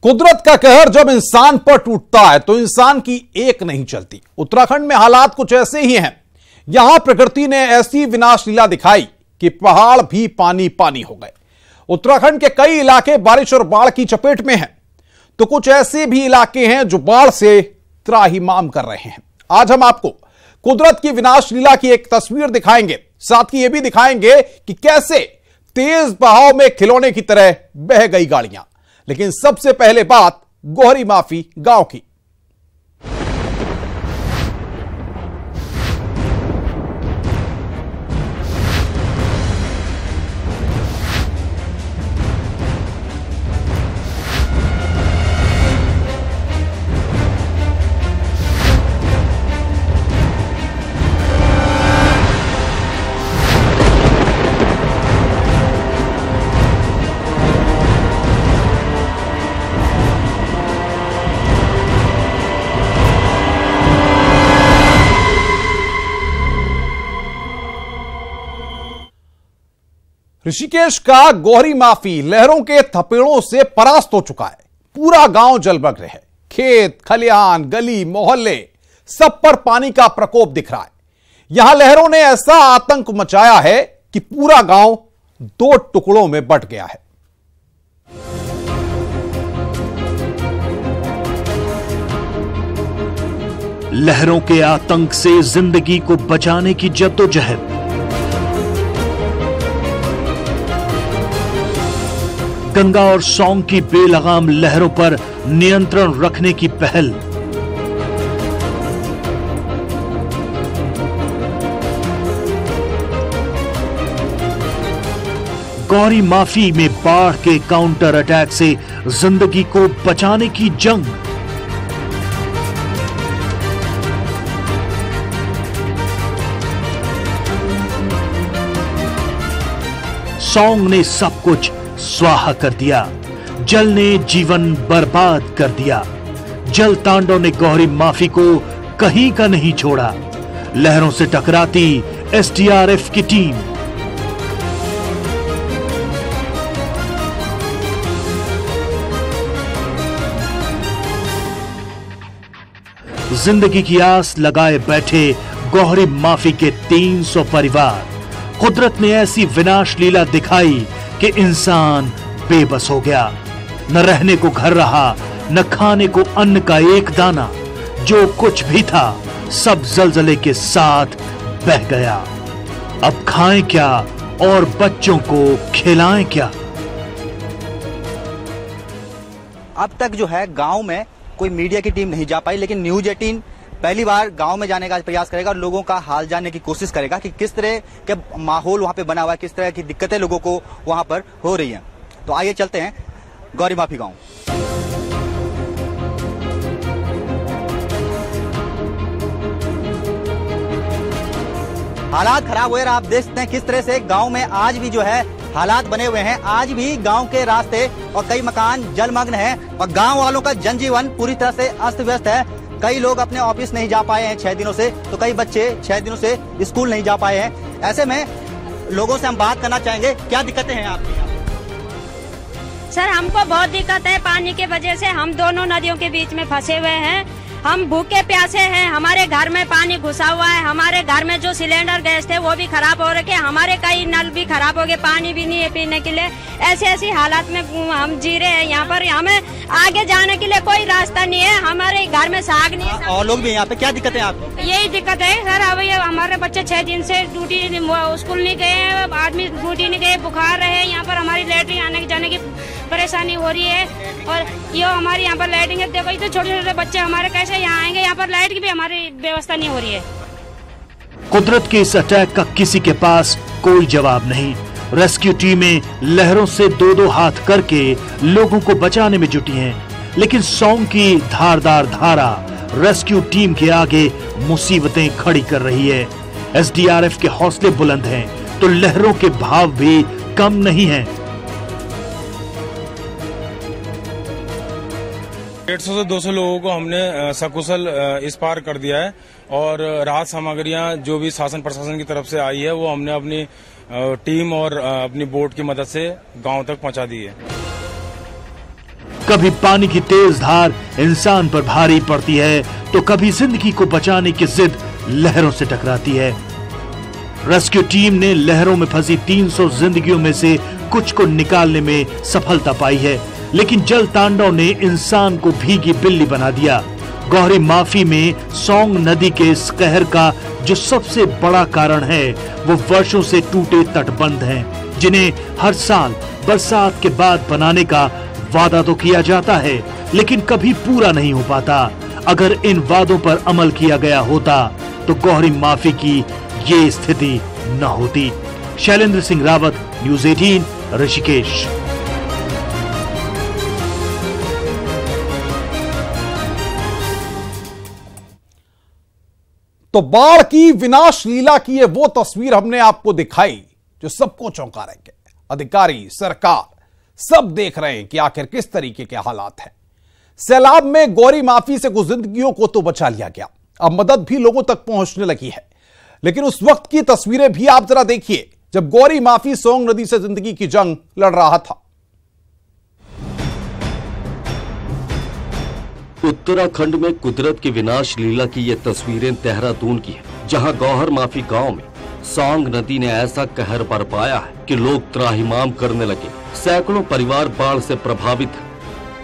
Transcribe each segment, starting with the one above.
कुदरत का कहर जब इंसान पर टूटता है तो इंसान की एक नहीं चलती। उत्तराखंड में हालात कुछ ऐसे ही हैं। यहां प्रकृति ने ऐसी विनाश लीला दिखाई कि पहाड़ भी पानी पानी हो गए। उत्तराखंड के कई इलाके बारिश और बाढ़ की चपेट में हैं, तो कुछ ऐसे भी इलाके हैं जो बाढ़ से त्राहिमाम कर रहे हैं। आज हम आपको कुदरत की विनाश लीला की एक तस्वीर दिखाएंगे, साथ ही यह भी दिखाएंगे कि कैसे तेज बहाव में खिलौने की तरह बह गई गाड़ियां। लेकिन सबसे पहले बात गोहरी माफी गांव की। ऋषिकेश का गोहरी माफी लहरों के थपेड़ों से परास्त हो चुका है। पूरा गांव जलमग्न है। खेत, खलिहान, गली, मोहल्ले सब पर पानी का प्रकोप दिख रहा है। यहां लहरों ने ऐसा आतंक मचाया है कि पूरा गांव दो टुकड़ों में बंट गया है। लहरों के आतंक से जिंदगी को बचाने की जद्दोजहद। गंगा और सौंग की बेलगाम लहरों पर नियंत्रण रखने की पहल। गौरी माफी में बाढ़ के काउंटर अटैक से जिंदगी को बचाने की जंग। सौंग ने सब कुछ स्वाहा कर दिया। जल ने जीवन बर्बाद कर दिया। जल तांडव ने गौरी माफी को कहीं का नहीं छोड़ा। लहरों से टकराती एसडीआरएफ की टीम। जिंदगी की आस लगाए बैठे गौरी माफी के 300 परिवार। कुदरत ने ऐसी विनाश लीला दिखाई कि इंसान बेबस हो गया। न रहने को घर रहा, न खाने को अन्न का एक दाना। जो कुछ भी था सब जलजले के साथ बह गया। अब खाएं क्या और बच्चों को खिलाएं क्या। अब तक जो है गांव में कोई मीडिया की टीम नहीं जा पाई, लेकिन न्यूज 18 पहली बार गांव में जाने का प्रयास करेगा और लोगों का हाल जानने की कोशिश करेगा कि किस तरह के माहौल वहां पे बना हुआ है, किस तरह की दिक्कतें लोगों को वहां पर हो रही हैं। तो आइए चलते हैं गौरी माफी गांव। हालात खराब हुए, आप देख सकते हैं किस तरह से गांव में आज भी जो है हालात बने हुए हैं। आज भी गांव के रास्ते और कई मकान जलमग्न हैं और गांव वालों का जनजीवन पूरी तरह से अस्त व्यस्त है। कई लोग अपने ऑफिस नहीं जा पाए हैं 6 दिनों से, तो कई बच्चे 6 दिनों से स्कूल नहीं जा पाए हैं। ऐसे में लोगों से हम बात करना चाहेंगे, क्या दिक्कतें हैं आपकी? सर, हमको बहुत दिक्कत है पानी के वजह से। हम दोनों नदियों के बीच में फंसे हुए हैं। हम भूखे प्यासे हैं। हमारे घर में पानी घुसा हुआ है। हमारे घर में जो सिलेंडर गैस थे वो भी खराब हो रखे। हमारे कई नल भी खराब हो गए, पानी भी नहीं है पीने के लिए। ऐसी हालात में हम जी रहे हैं। यहाँ पर हमें आगे जाने के लिए कोई रास्ता नहीं है। हमारे घर में साग नहीं है। और लोग भी यहाँ पे, क्या दिक्कत है आपको? यही दिक्कत है सर। अब हमारे बच्चे 6 दिन से ड्यूटी स्कूल नहीं गए, आदमी ड्यूटी नहीं गए, बुखार रहे। यहाँ पर हमारी लैटरिन आने जाने की परेशानी हो रही है। और ये हमारी यहाँ पर लाइटिंग है, देखो इतने छोटे छोटे बच्चे हमारे कैसे यहाँ आएंगे। यहाँ पर लाइट की भी हमारी व्यवस्था नहीं हो रही है। कुदरत के इस अटैक का किसी के पास कोई जवाब नहीं। रेस्क्यू टीमें लहरों से 2-2 हाथ करके लोगों को बचाने में जुटी हैं, लेकिन सौंग की धारदार धारा रेस्क्यू टीम के आगे मुसीबतें खड़ी कर रही है। एसडीआरएफ के हौसले बुलंद हैं, तो लहरों के भाव भी कम नहीं हैं। 150 से 200 लोगों को हमने सकुशल इस पार कर दिया है और राहत सामग्रियां जो भी शासन प्रशासन की तरफ से आई है वो हमने अपनी टीम और अपनी बोट की मदद से गांव तक पहुंचा दी है। कभी पानी की तेज धार इंसान पर भारी पड़ती है तो कभी जिंदगी को बचाने की जिद लहरों से टकराती है। रेस्क्यू टीम ने लहरों में फंसी 300 जिंदगियों में से कुछ को निकालने में सफलता पाई है, लेकिन जल तांडव ने इंसान को भीगी बिल्ली बना दिया। गौहरी माफी में सोंग नदी के इस कहर का जो सबसे बड़ा कारण है वो वर्षों से टूटे तटबंध हैं, जिन्हें हर साल बरसात के बाद बनाने का वादा तो किया जाता है लेकिन कभी पूरा नहीं हो पाता। अगर इन वादों पर अमल किया गया होता तो गौहरी माफी की ये स्थिति न होती। शैलेंद्र सिंह रावत, न्यूज़ 18, ऋषिकेश। तो बाढ़ की विनाश लीला की ये वो तस्वीर हमने आपको दिखाई जो सबको चौंका रही है। अधिकारी, सरकार सब देख रहे हैं कि आखिर किस तरीके के हालात हैं। सैलाब में गौरी माफी से कुछ जिंदगियों को तो बचा लिया गया, अब मदद भी लोगों तक पहुंचने लगी है, लेकिन उस वक्त की तस्वीरें भी आप जरा देखिए जब गौरी माफी सोंग नदी से जिंदगी की जंग लड़ रहा था। उत्तराखंड में कुदरत की विनाश लीला की ये तस्वीरें देहरादून की है, जहां गौहर माफी गांव में सोंग नदी ने ऐसा कहर बरपाया है कि लोग त्राहिमाम करने लगे। सैकड़ों परिवार बाढ़ से प्रभावित हैं।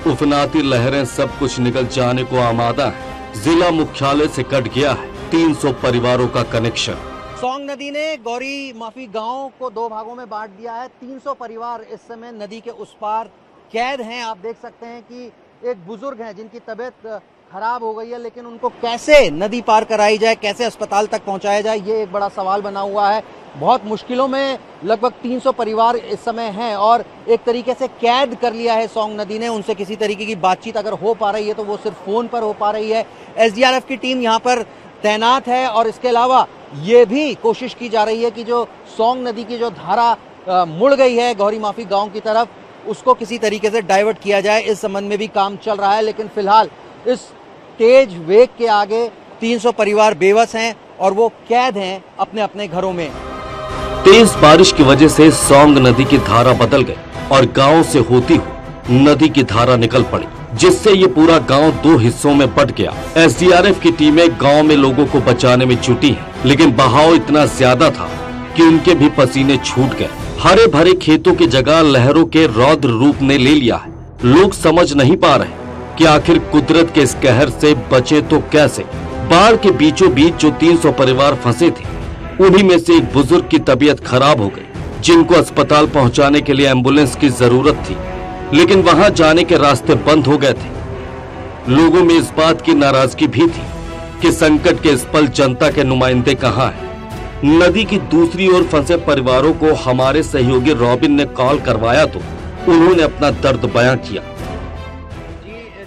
उफनाती लहरें सब कुछ निकल जाने को आमादा है। जिला मुख्यालय से कट गया है 300 परिवारों का कनेक्शन। सोंग नदी ने गौरी माफी गांव को 2 भागों में बांट दिया है। 300 परिवार इस समय नदी के उस पार कैद हैं। आप देख सकते हैं कि एक बुजुर्ग हैं जिनकी तबीयत खराब हो गई है, लेकिन उनको कैसे नदी पार कराई जाए, कैसे अस्पताल तक पहुंचाया जाए, ये एक बड़ा सवाल बना हुआ है। बहुत मुश्किलों में लगभग 300 परिवार इस समय हैं और एक तरीके से कैद कर लिया है सोंग नदी ने। उनसे किसी तरीके की बातचीत अगर हो पा रही है तो वो सिर्फ फोन पर हो पा रही है। एसडीआरएफ की टीम यहाँ पर तैनात है और इसके अलावा ये भी कोशिश की जा रही है कि जो सोंग नदी की जो धारा मुड़ गई है गौरी माफी गाँव की तरफ, उसको किसी तरीके से डाइवर्ट किया जाए। इस संबंध में भी काम चल रहा है, लेकिन फिलहाल इस तेज वेग के आगे 300 परिवार बेबस हैं और वो कैद हैं अपने अपने घरों में। तेज बारिश की वजह से सोंग नदी की धारा बदल गई और गांव से होती हुई नदी की धारा निकल पड़ी, जिससे ये पूरा गांव 2 हिस्सों में बंट गया। एसडीआरएफ की टीमें गांव में लोगों को बचाने में जुटी हैं, लेकिन बहाव इतना ज्यादा था कि उनके भी पसीने छूट गए। हरे भरे खेतों की जगह लहरों के रौद्र रूप ने ले लिया है। लोग समझ नहीं पा रहे कि आखिर कुदरत के इस कहर से बचे तो कैसे। बाढ़ के बीचों बीच जो 300 परिवार फंसे थे, उन्हीं में से एक बुजुर्ग की तबीयत खराब हो गई, जिनको अस्पताल पहुंचाने के लिए एम्बुलेंस की जरूरत थी, लेकिन वहां जाने के रास्ते बंद हो गए थे। लोगों में इस बात की नाराजगी भी थी कि संकट के इस पल जनता के नुमाइंदे कहाँ हैं। नदी की दूसरी ओर फंसे परिवारों को हमारे सहयोगी रॉबिन ने कॉल करवाया तो उन्होंने अपना दर्द बयां किया।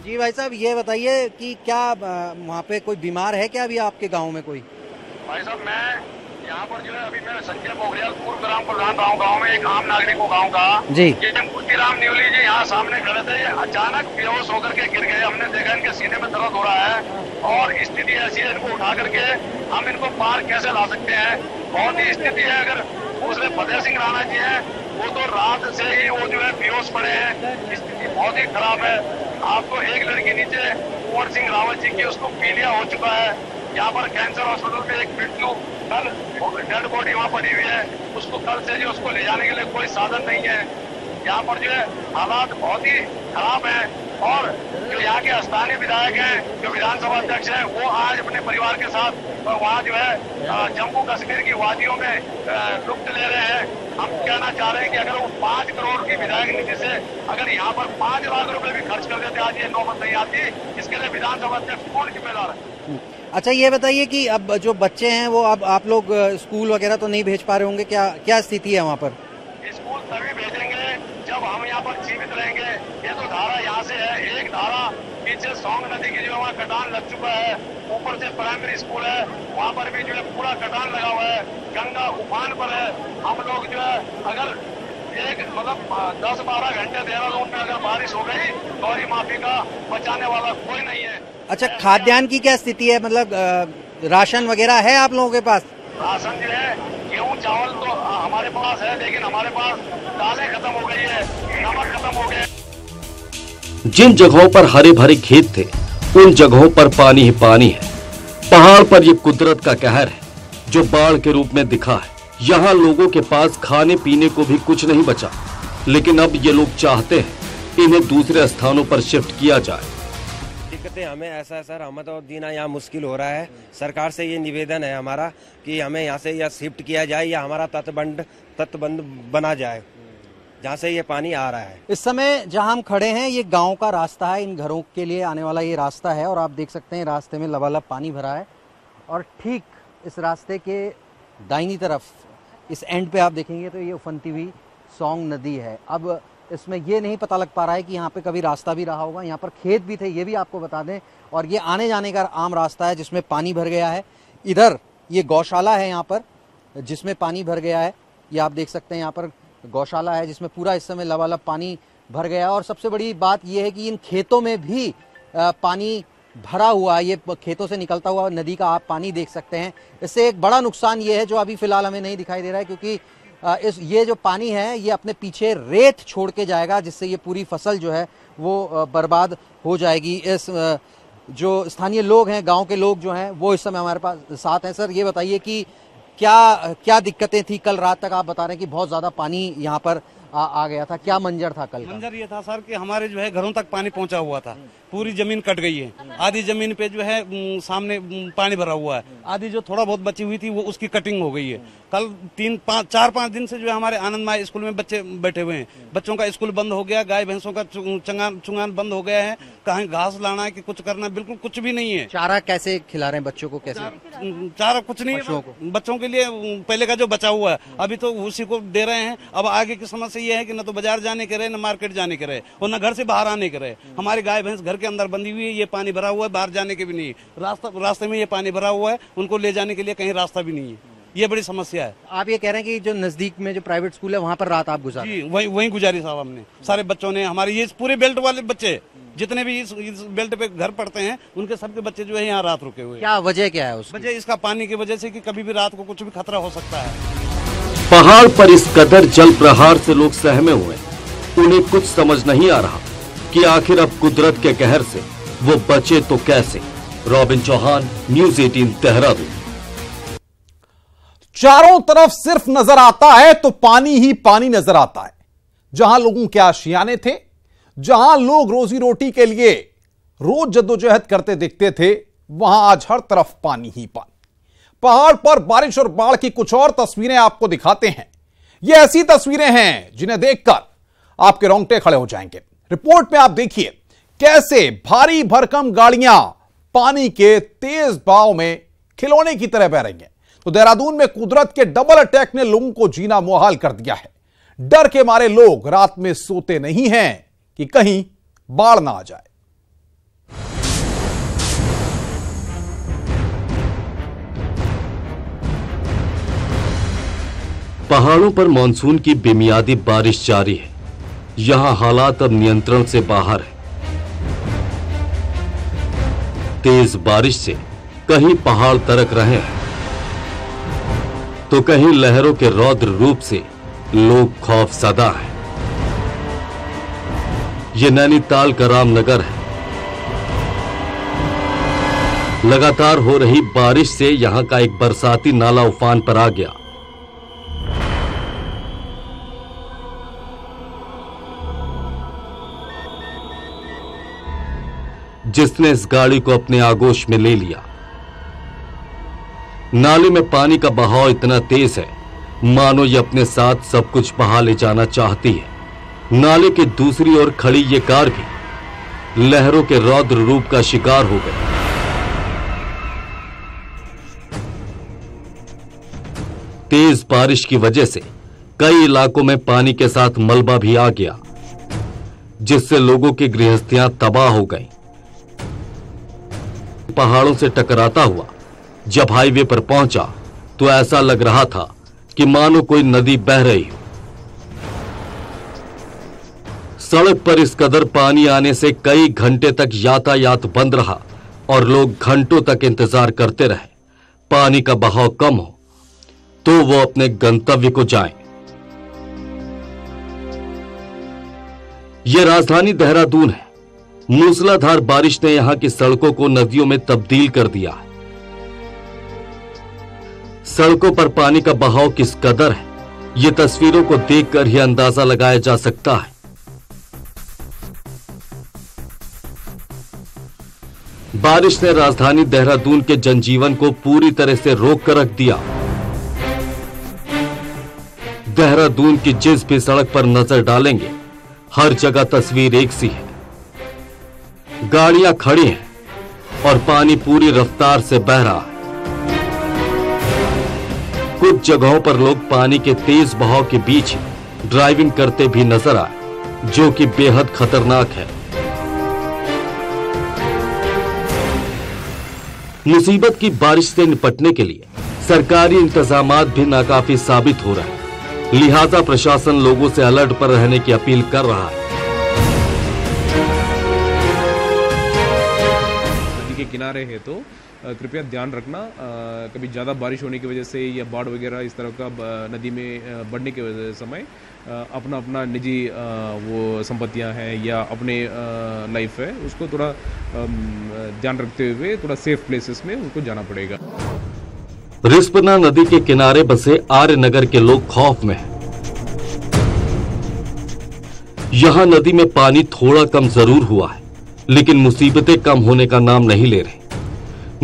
जी भाई साहब, ये बताइए कि क्या वहाँ पे कोई बीमार है क्या अभी आपके गांव में कोई? भाई साहब, मैं यहाँ पर जो है अभी मैं संजय पोखरियाल पूर्व ग्राम प्रधान रहा हूँ गाँव में, एक आम नागरिक हूँ गाँव का जी। ये राम न्यूली जी यहाँ सामने खड़े थे, अचानक बेहोश होकर के गिर गए। हमने देखा इनके सीने में दर्द हो रहा है और स्थिति ऐसी है, इनको उठा करके हम इनको पार कैसे ला सकते हैं। बहुत ही स्थिति है। अगर दूसरे फतेह सिंह राणा जी हैं, वो तो रात से ही वो जो है बेहोश पड़े हैं, स्थिति बहुत ही खराब है। आपको एक लड़की नीचे कुंवर सिंह रावत जी की, उसको पीलिया हो चुका है। यहाँ पर कैंसर हॉस्पिटल पे एक पिट्टू कल डेड बॉडी वहाँ पड़ी हुई है, उसको कल से जो उसको ले जाने के लिए कोई साधन नहीं है। यहाँ पर जो है हालात बहुत ही खराब हैं और जो यहाँ के स्थानीय विधायक हैं, जो विधानसभा अध्यक्ष हैं, वो आज अपने परिवार के साथ वहाँ जो है जम्मू कश्मीर की वादियों में लुत्फ ले रहे हैं। हम कहना चाह रहे हैं कि अगर वो 5 करोड़ की विधायक निधि से अगर यहाँ पर 5 लाख रुपए भी खर्च कर देते, आज ये नौबत नहीं आती। इसके लिए विधानसभा अध्यक्ष कौन जिम्मेदार है? अच्छा, ये बताइए कि अब जो बच्चे हैं वो अब आप लोग स्कूल वगैरह तो नहीं भेज पा रहे होंगे, क्या स्थिति है वहाँ पर? स्कूल तभी भेजेंगे जब हम यहाँ पर जीवित रहेंगे। ये तो धारा यहाँ से है, एक धारा पीछे सोंग नदी की जो वहाँ कटान लग चुका है, ऊपर से प्राइमरी स्कूल है, वहाँ पर भी जो है पूरा कटान लगा हुआ है, गंगा उफान पर है। हम लोग जो है अगर एक मतलब 10-12 घंटे देहरादून में अगर बारिश हो गई, गौरी माफी का बचाने वाला कोई नहीं है। अच्छा, खाद्यान्न की क्या स्थिति है? मतलब राशन वगैरह है आप लोगों के पास? राशन जो है गेहूँ चावल तो हमारे पास है, लेकिन हमारे पास दालें खत्म हो गई है, नमक खत्म हो गया। जिन जगहों पर हरे भरे खेत थे उन जगहों पर पानी ही पानी है। पहाड़ पर ये कुदरत का कहर है जो बाढ़ के रूप में दिखा है। यहाँ लोगों के पास खाने पीने को भी कुछ नहीं बचा, लेकिन अब ये लोग चाहते हैं इन्हें दूसरे स्थानों पर शिफ्ट किया जाए। दिक्कतें हमें ऐसा है सर, हमें तो जीना यहाँ मुश्किल हो रहा है। सरकार से ये निवेदन है हमारा कि हमें यहाँ से या शिफ्ट किया जाए या हमारा तटबंध बना जाए जहाँ से ये पानी आ रहा है। इस समय जहाँ हम खड़े हैं ये गांव का रास्ता है, इन घरों के लिए आने वाला ये रास्ता है और आप देख सकते हैं रास्ते में लबालब पानी भरा है और ठीक इस रास्ते के दाहिनी तरफ इस एंड पे आप देखेंगे तो ये उफनती हुई सौंग नदी है। अब इसमें ये नहीं पता लग पा रहा है कि यहाँ पे कभी रास्ता भी रहा होगा, यहाँ पर खेत भी थे, ये भी आपको बता दें, और ये आने जाने का आम रास्ता है जिसमें पानी भर गया है। इधर ये गौशाला है यहाँ पर जिसमें पानी भर गया है, ये आप देख सकते हैं यहाँ पर गौशाला है जिसमें पूरा इस समय लबालब पानी भर गया है। और सबसे बड़ी बात यह है कि इन खेतों में भी पानी भरा हुआ है, ये खेतों से निकलता हुआ नदी का आप पानी देख सकते हैं। इससे एक बड़ा नुकसान ये है जो अभी फिलहाल हमें नहीं दिखाई दे रहा है, क्योंकि ये जो पानी है ये अपने पीछे रेत छोड़ के जाएगा जिससे ये पूरी फसल जो है वो बर्बाद हो जाएगी। इस जो स्थानीय लोग हैं, गांव के लोग जो हैं वो इस समय हमारे पास साथ हैं। सर ये बताइए कि क्या दिक्कतें थी कल रात तक? आप बता रहे हैं कि बहुत ज्यादा पानी यहाँ पर आ गया था, क्या मंजर था कल? मंजर ये था सर कि हमारे जो है घरों तक पानी पहुंचा हुआ था, पूरी जमीन कट गई है, आधी जमीन पे जो है सामने पानी भरा हुआ है, आधी जो थोड़ा बहुत बची हुई थी वो उसकी कटिंग हो गई है। कल 4-5 दिन से जो है हमारे आनंदमाई स्कूल में बच्चे बैठे हुए हैं, बच्चों का स्कूल बंद हो गया, गाय भैंसों का चुंगान बंद हो गया है, कहीं घास लाना है कि कुछ करना, बिल्कुल कुछ भी नहीं है। चारा कैसे खिला रहे हैं बच्चों को? कैसे चारा कुछ नहीं है बच्चों के लिए, पहले का जो बचा हुआ है अभी तो उसी को दे रहे हैं। अब आगे की समस्या ये है कि न तो बाजार जाने के रहे, न मार्केट जाने के रहे और न घर से बाहर आने के रहे। हमारी गाय भैंस घर के अंदर बंधी हुई है, ये पानी भरा हुआ है, बाहर जाने के भी नहीं, रास्ते में ये पानी भरा हुआ है, उनको ले जाने के लिए कहीं रास्ता भी नहीं है, ये बड़ी समस्या है। आप ये कह रहे हैं कि जो नजदीक में जो प्राइवेट स्कूल है वहाँ पर रात आप गुजारे? जी वहीं गुजारी साहब हमने, सारे बच्चों ने, हमारे ये पूरे बेल्ट वाले बच्चे जितने भी इस बेल्ट पे घर पढ़ते हैं उनके सबके बच्चे जो है यहाँ रात रुके हुए। क्या वजह क्या है उसकी? वजह इसका पानी की वजह से कि कभी भी रात को कुछ भी खतरा हो सकता है। पहाड़ पर इस कदर जल प्रहार से लोग सहमे हुए, उन्हें कुछ समझ नहीं आ रहा कि आखिर अब कुदरत के कहर से वो बचे तो कैसे। Robin Chauhan, News 18 Dehradun. चारों तरफ सिर्फ नजर आता है तो पानी ही पानी नजर आता है। जहां लोगों के आशियाने थे, जहां लोग रोजी रोटी के लिए रोज जद्दोजहद करते दिखते थे, वहां आज हर तरफ पानी ही पानी। पहाड़ पर बारिश और बाढ़ की कुछ और तस्वीरें आपको दिखाते हैं। ये ऐसी तस्वीरें हैं जिन्हें देखकर आपके रोंगटे खड़े हो जाएंगे। रिपोर्ट में आप देखिए कैसे भारी भरकम गाड़ियां पानी के तेज बहाव में खिलौने की तरह बह रही हैं। तो देहरादून में कुदरत के डबल अटैक ने लोगों को जीना मुहाल कर दिया है। डर के मारे लोग रात में सोते नहीं हैं कि कहीं बाढ़ ना आ जाए। पहाड़ों पर मानसून की बेमियादी बारिश जारी है। यहां हालात अब नियंत्रण से बाहर है। तेज बारिश से कहीं पहाड़ तरक रहे हैं तो कहीं लहरों के रौद्र रूप से लोग खौफजदा हैं। ये नैनीताल का रामनगर है। लगातार हो रही बारिश से यहां का एक बरसाती नाला उफान पर आ गया। जिसने इस गाड़ी को अपने आगोश में ले लिया। नाले में पानी का बहाव इतना तेज है मानो ये अपने साथ सब कुछ बहा ले जाना चाहती है। नाले के दूसरी ओर खड़ी ये कार भी लहरों के रौद्र रूप का शिकार हो गई। तेज बारिश की वजह से कई इलाकों में पानी के साथ मलबा भी आ गया, जिससे लोगों की गृहस्थियां तबाह हो गईं। पहाड़ों से टकराता हुआ जब हाईवे पर पहुंचा तो ऐसा लग रहा था कि मानो कोई नदी बह रही हो। सड़क पर इस कदर पानी आने से कई घंटे तक यातायात बंद रहा और लोग घंटों तक इंतजार करते रहे पानी का बहाव कम हो तो वो अपने गंतव्य को जाएं। यह राजधानी देहरादून है, मूसलाधार बारिश ने यहां की सड़कों को नदियों में तब्दील कर दिया है। सड़कों पर पानी का बहाव किस कदर है, ये तस्वीरों को देखकर ही अंदाजा लगाया जा सकता है। बारिश ने राजधानी देहरादून के जनजीवन को पूरी तरह से रोक कर रख दिया। देहरादून की जिस भी सड़क पर नजर डालेंगे, हर जगह तस्वीर एक सी है। गाड़ियां खड़ी हैं और पानी पूरी रफ्तार से बह रहा है। कुछ जगहों पर लोग पानी के तेज बहाव के बीच ड्राइविंग करते भी नजर आए, जो कि बेहद खतरनाक है। मुसीबत की बारिश से निपटने के लिए सरकारी इंतजामात भी नाकाफी साबित हो रहे हैं, लिहाजा प्रशासन लोगों से अलर्ट पर रहने की अपील कर रहा है। नदी के किनारे है तो कृपया ध्यान रखना, कभी ज़्यादा बारिश होने की वजह से या बाढ़ वगैरह इस तरह का नदी में बढ़ने के समय अपना अपना निजी वो संपत्तियां हैं या अपने लाइफ है, उसको थोड़ा ध्यान रखते हुए थोड़ा सेफ प्लेसेस में उनको जाना पड़ेगा। रिस्पना नदी के किनारे बसे आर्य नगर के लोग खौफ में हैं। यहां नदी में पानी थोड़ा कम जरूर हुआ है, लेकिन मुसीबतें कम होने का नाम नहीं ले रही।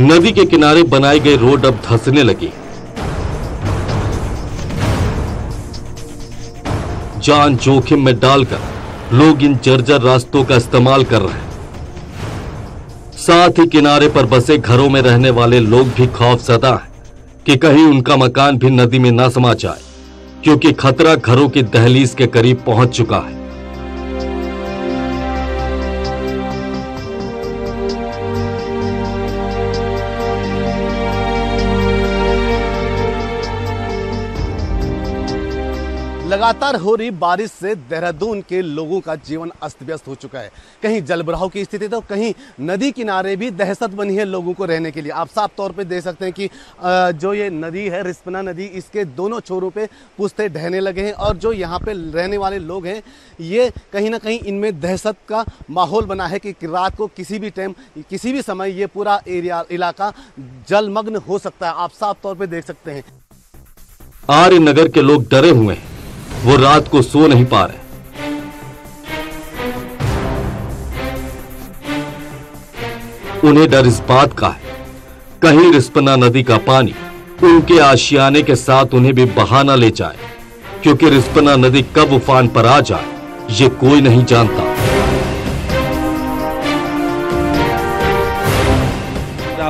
नदी के किनारे बनाई गई रोड अब धंसने लगी। जान जोखिम में डालकर लोग इन जर्जर रास्तों का इस्तेमाल कर रहे हैं। साथ ही किनारे पर बसे घरों में रहने वाले लोग भी खौफजदा हैं कि कहीं उनका मकान भी नदी में ना समा जाए, क्योंकि खतरा घरों की दहलीज के करीब पहुंच चुका है। लगातार हो रही बारिश से देहरादून के लोगों का जीवन अस्त व्यस्त हो चुका है। कहीं जलभराव की स्थिति तो कहीं नदी किनारे भी दहशत बनी है लोगों को रहने के लिए। आप साफ तौर पे देख सकते हैं कि जो ये नदी है रिस्पना नदी, इसके दोनों छोरों पे पुश्ते ढहने लगे हैं और जो यहाँ पे रहने वाले लोग हैं ये कहीं ना कहीं इनमें दहशत का माहौल बना है कि रात को किसी भी टाइम किसी भी समय ये पूरा इलाका जलमग्न हो सकता है। आप साफ तौर पर देख सकते हैं। आर्य नगर के लोग डरे हुए हैं, वो रात को सो नहीं पा रहे। उन्हें डर इस बात का है कहीं रिस्पना नदी का पानी उनके आशियाने के साथ उन्हें भी बहा न ले जाए, क्योंकि रिस्पना नदी कब उफान पर आ जाए ये कोई नहीं जानता।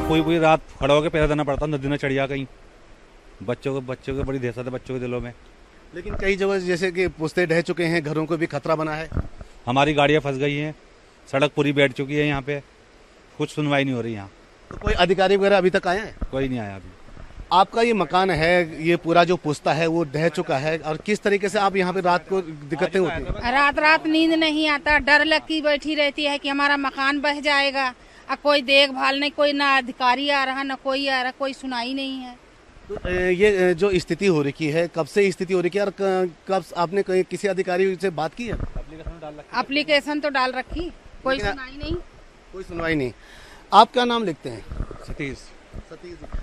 पूरी रात खड़ा होकर पैरा देना पड़ता, नदी में चढ़िया कहीं बच्चों को बड़ी दहशत है बच्चों के दिलों में। लेकिन कई जगह जैसे कि पुश्ते ढह चुके हैं, घरों को भी खतरा बना है। हमारी गाड़ियां फंस गई हैं, सड़क पूरी बैठ चुकी है, यहाँ पे कुछ सुनवाई नहीं हो रही। यहाँ तो कोई अधिकारी वगैरह अभी तक आया है? कोई नहीं आया अभी। आपका ये मकान है, ये पूरा जो पुश्ता है वो ढह चुका है, और किस तरीके से आप यहाँ पे रात को दिक्कतें होती हैं? रात नींद नहीं आता, डर लगती बैठी रहती है कि हमारा मकान बह जाएगा, और कोई देखभाल नहीं, कोई ना अधिकारी आ रहा ना कोई आ रहा, कोई सुनाई नहीं है। तो ये जो स्थिति हो रही है, कब से स्थिति हो रही है और कब आपने किसी अधिकारी से बात की है? एप्लीकेशन तो डाल रखी, कोई सुनाई नहीं। कोई सुनवाई नहीं। आप क्या नाम लिखते हैं?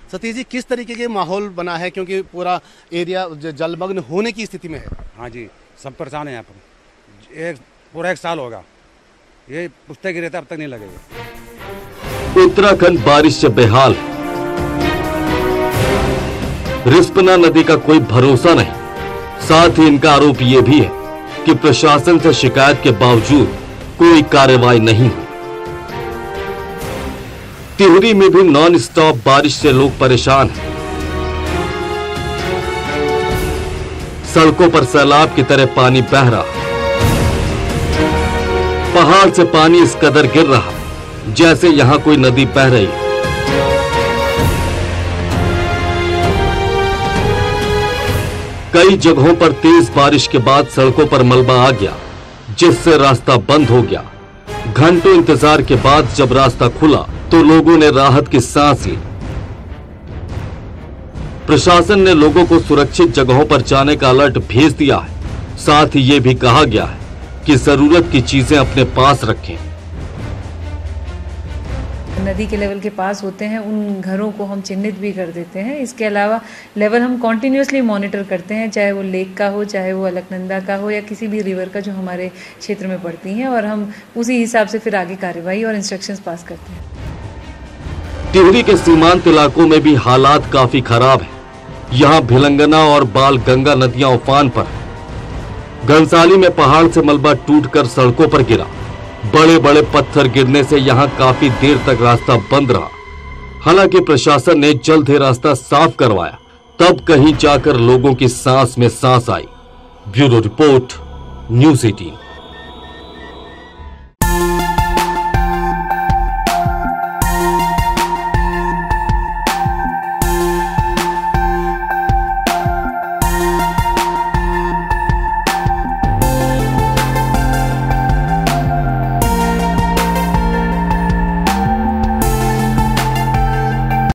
सतीश जी, किस तरीके के माहौल बना है, क्योंकि पूरा एरिया जलमग्न होने की स्थिति में है? हाँ जी, सब परेशान है यहाँ पर। पूरा एक साल होगा ये पुश्ते गिरे थे, अब तक नहीं लगेगा। उत्तराखंड बारिश से बेहाल है। रिस्पना नदी का कोई भरोसा नहीं। साथ ही इनका आरोप यह भी है कि प्रशासन से शिकायत के बावजूद कोई कार्रवाई नहीं हुई। तिहरी में भी नॉन स्टॉप बारिश से लोग परेशान हैं। सड़कों पर सैलाब की तरह पानी बह रहा, पहाड़ से पानी इस कदर गिर रहा जैसे यहां कोई नदी बह रही है। कई जगहों पर तेज बारिश के बाद सड़कों पर मलबा आ गया, जिससे रास्ता बंद हो गया। घंटों इंतजार के बाद जब रास्ता खुला तो लोगों ने राहत की सांस ली। प्रशासन ने लोगों को सुरक्षित जगहों पर जाने का अलर्ट भेज दिया है। साथ ही ये भी कहा गया है कि जरूरत की चीजें अपने पास रखें। नदी के लेवल के पास होते हैं उन घरों को हम चिन्हित भी कर देते हैं। इसके अलावा लेवल हम कॉन्टिन्यूसली मॉनिटर करते हैं, चाहे वो लेक का हो, चाहे वो अलकनंदा का हो या किसी भी रिवर का जो हमारे क्षेत्र में पड़ती हैं, और हम उसी हिसाब से फिर आगे कार्रवाई और इंस्ट्रक्शंस पास करते हैं। टिहरी के सीमांत इलाकों में भी हालात काफी खराब है। यहाँ भिलंगना और बाल गंगा नदियां उफान पर। घनसाली में पहाड़ से मलबा टूटकर सड़कों पर गिरा। बड़े बड़े पत्थर गिरने से यहाँ काफी देर तक रास्ता बंद रहा। हालांकि प्रशासन ने जल्द ही रास्ता साफ करवाया, तब कहीं जाकर लोगों की सांस में सांस आई। Bureau report, news 18।